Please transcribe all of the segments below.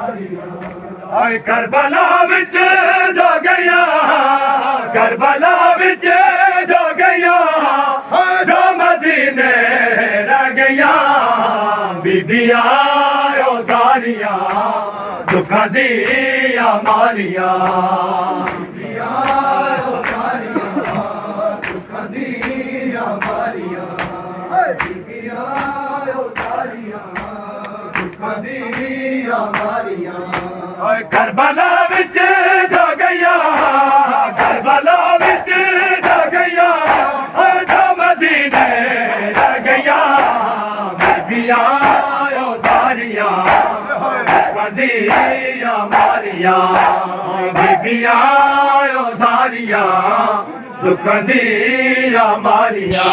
आए करबला विच जो गया, करबला विच जो गया, जो मदीने रह गया। बीबिया ओ सारिया दुखा दिया मारिया, बीबिया ओ सारिया दुखा दिया मारिया, बीबिया ओ सारिया दुखा दिया मारिया। करबला विच जो गया, करबला विच जो गया, जो मदीने रह गया। बीबिया ओ सारिया दिया मारिया, बीबिया ओ सारिया दुख दिया मारिया।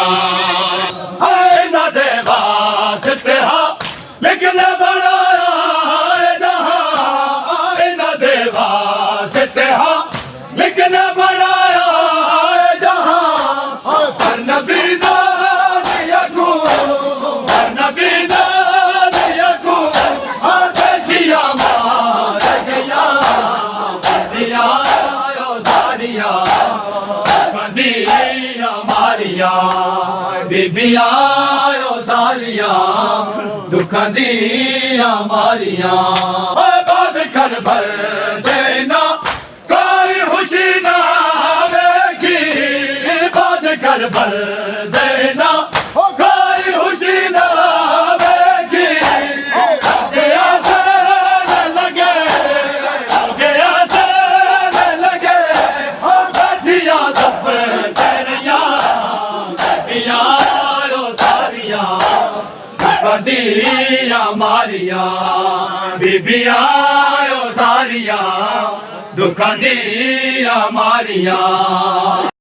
न दे वास्ते लेकिन बनाया जहां, न दे वास्ते लेकिन बनाया जहां। पर नबी दा यकू, पर नबी दा यकू देखिया मार गया। दिया ओ सारिया दिया मारिया, बीबिया ओ सारिया दुख दिया मारिया। बात कर भर देना कोई खुशी ना वेखी, बात कर भर देना कोई खुशी ना वेखी। गया से लगे, गया से लगे बैठिया दब तेरिया। बीबिया ओ सारिया दिया मारिया, बीबिया ओ सारिया दुख दिया मारिया।